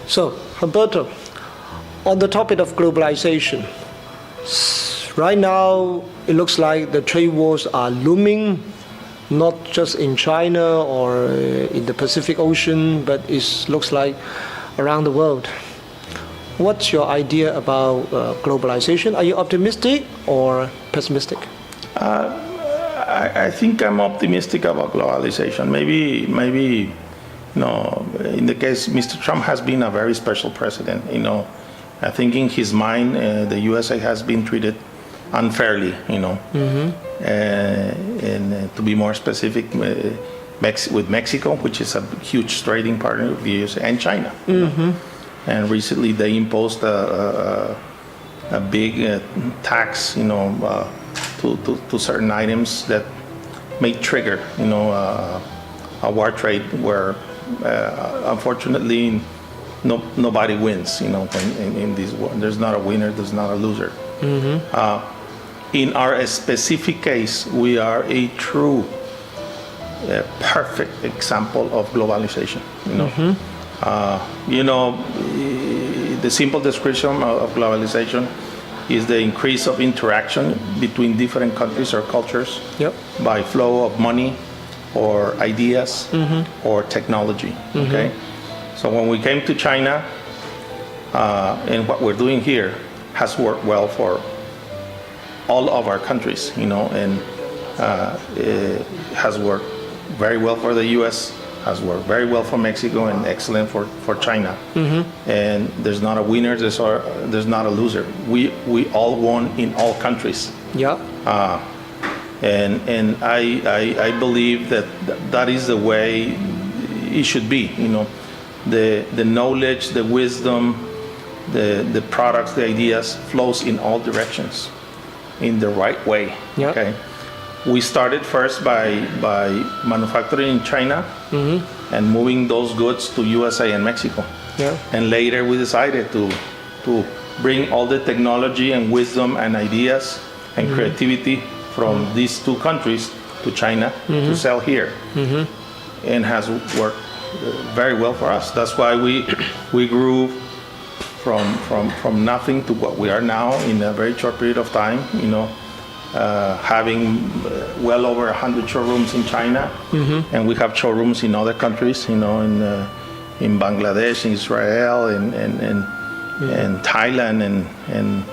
So, Humberto, on the topic of globalization, right now it looks like the trade wars are looming, not just in China or in the Pacific Ocean, but it looks like around the world. What's your idea about globalization? Are you optimistic or pessimistic? I think I'm optimistic about globalization. Maybe, in the case, Mr. Trump has been a very special president. I think in his mind, the USA has been treated unfairly. And to be more specific, with Mexico, which is a huge trading partner of the USA, and China. And recently, they imposed a big tax, to certain items that may trigger, a war trade where, unfortunately, nobody wins. In this war, there's not a winner, there's not a loser. In our specific case, we are a true, perfect example of globalization. The simple description of globalization is the increase of interaction between different countries or cultures by flow of money or ideas or technology. Okay, so when we came to China, and what we're doing here has worked well for all of our countries, and it has worked very well for the U.S., has worked very well for Mexico, and excellent for China. And there's not a winner, there's not a loser. We all won in all countries. And I believe that is the way it should be. The knowledge, the wisdom, the products, the ideas flows in all directions in the right way. Okay. We started first by manufacturing in China and moving those goods to USA and Mexico. And later we decided to bring all the technology and wisdom and ideas and creativity from these two countries to China to sell here. And has worked very well for us. That's why we grew from nothing to what we are now in a very short period of time. Having well over 100 showrooms in China, and we have showrooms in other countries, in Bangladesh, in Israel, and Thailand, and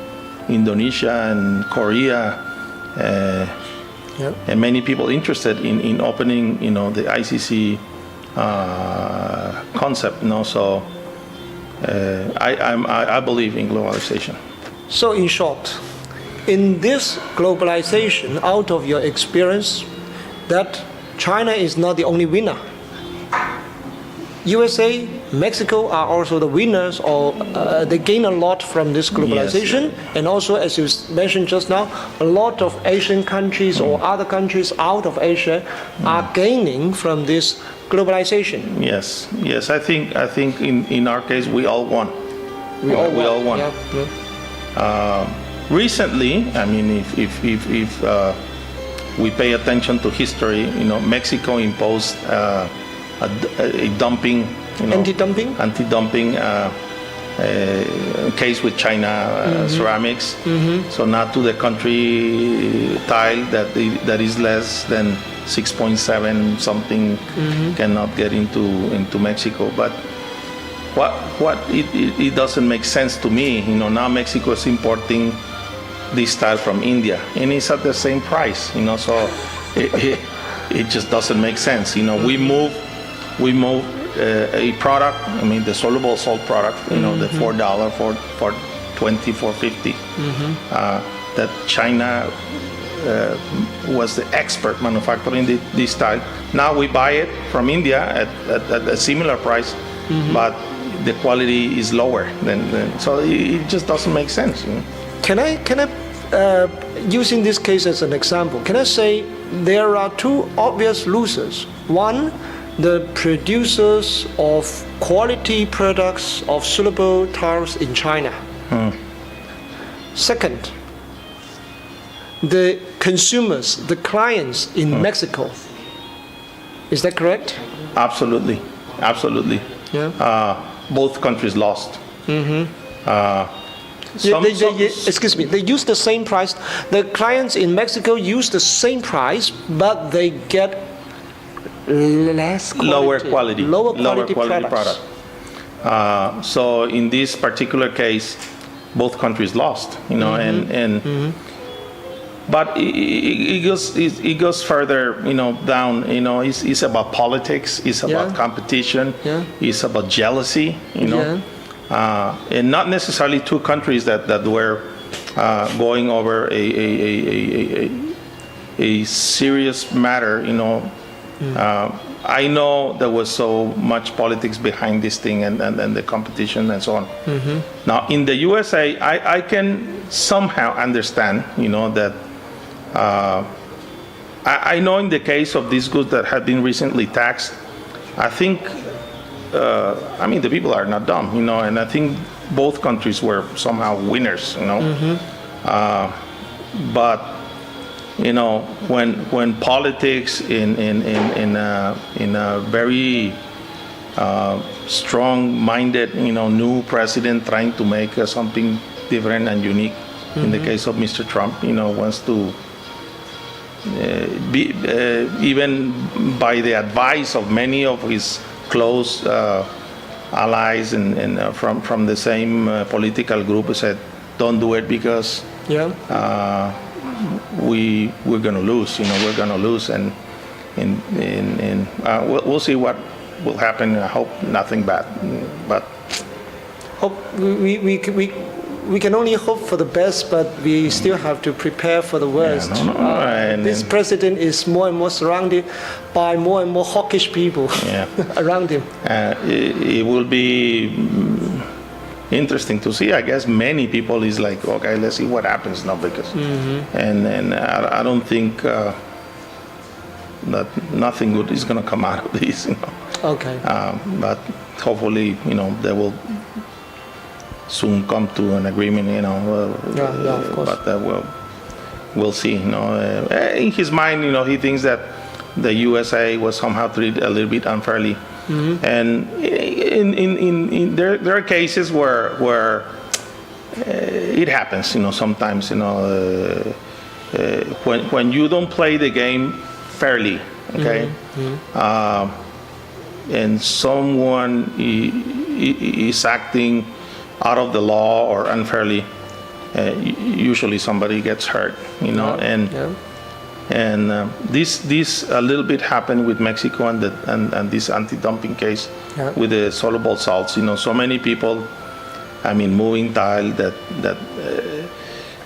Indonesia, and Korea, and many people interested in opening, the ICC concept. So I believe in globalization. So in short, in this globalization, out of your experience, that China is not the only winner. USA, Mexico are also the winners, or they gain a lot from this globalization. Yes. And also, as you mentioned just now, a lot of Asian countries or other countries out of Asia are gaining from this globalization. Yes. I think in our case we all won. We all won. Recently, I mean, if we pay attention to history, Mexico imposed a dumping, anti-dumping case with China ceramics. So now to the country tile that is less than 6.7 something cannot get into Mexico. But what it doesn't make sense to me. Now Mexico is importing this tile from India, and it's at the same price. So it just doesn't make sense. We move a product. I mean, the soluble salt product. The $4, $4.20, $4.50. That China was the expert manufacturing this tile. Now we buy it from India at a similar price, but the quality is lower so it just doesn't make sense. Can I using this case as an example, can I say there are two obvious losers? One, the producers of quality products of suitable tiles in China. Second, the consumers, the clients in Mexico. Is that correct? Absolutely. both countries lost. Excuse me, they use the same price. The clients in Mexico use the same price, but they get less quality, lower quality products. So in this particular case, both countries lost, but it goes further, down. It's about politics. It's about competition. Yeah. It's about jealousy. And not necessarily two countries that were going over a serious matter. I know there was so much politics behind this thing and the competition and so on. Now in the USA, I can somehow understand, that. I know in the case of these goods that have been recently taxed, I think, the people are not dumb, and I think both countries were somehow winners, but, when politics in a very strong-minded, new president trying to make something different and unique, in the case of Mr. Trump, wants to even by the advice of many of his close allies and from the same political group, said, "Don't do it because we're going to lose. We're going to lose, and we'll see what will happen. I hope nothing bad, but hope we can only hope for the best, but we still have to prepare for the worst. This president is more and more surrounded by more and more hawkish people around him. It will be interesting to see. I guess many people is like, okay, let's see what happens now, because and I don't think that nothing good is going to come out of this. Okay. But hopefully, they will soon come to an agreement, of course. But we'll see. In his mind, he thinks that the USA was somehow treated a little bit unfairly, and there are cases where it happens. Sometimes, when you don't play the game fairly, okay, and someone is acting out of the law or unfairly, usually somebody gets hurt, and this a little bit happened with Mexico and this anti-dumping case with the soluble salts. So many people, moving tile that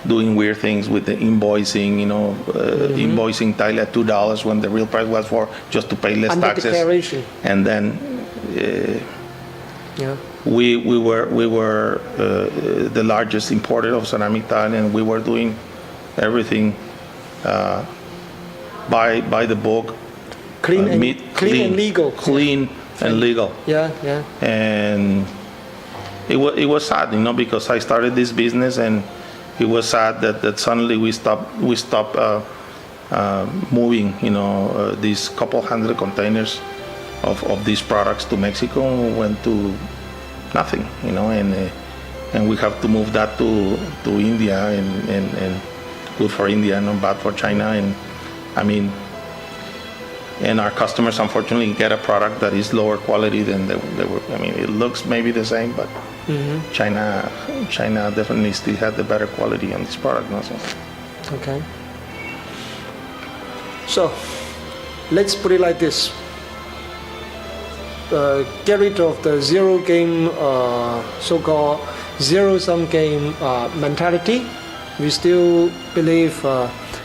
doing weird things with the invoicing, invoicing tile at $2 when the real price was for just to pay less under taxes, declaration. And then. We were the largest importer of ceramic tile, and we were doing everything by the book, clean and legal. Clean and legal. Yeah. And it was sad, because I started this business, and it was sad that suddenly we stopped moving, these couple hundred containers of these products to Mexico, went to nothing, and we have to move that to India, and good for India, not bad for China, and our customers unfortunately get a product that is lower quality than they were. It looks maybe the same, but China definitely still had the better quality on this product. Okay. So let's put it like this. Get rid of the zero game, so-called zero-sum game mentality. We still believe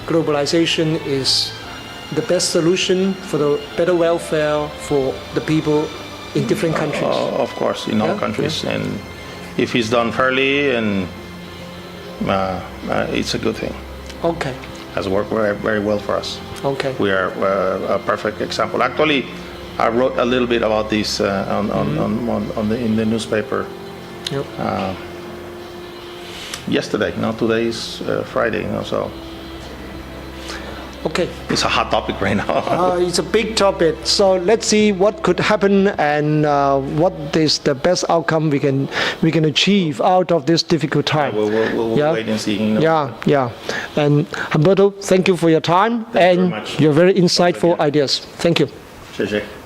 globalization is the best solution for the better welfare for the people in different countries. Of course, in all countries, and if it's done fairly, and it's a good thing. Okay. Has worked very, very well for us. Okay. We are a perfect example. Actually, I wrote a little bit about this in the newspaper yesterday. Today is Friday. So Okay. It's a hot topic right now. It's a big topic. So let's see what could happen and what is the best outcome we can achieve out of this difficult time. We'll wait and see. You know. Yeah. And Humberto, thank you for your time Thank you very and much. your very insightful ideas. Thank you. 谢谢。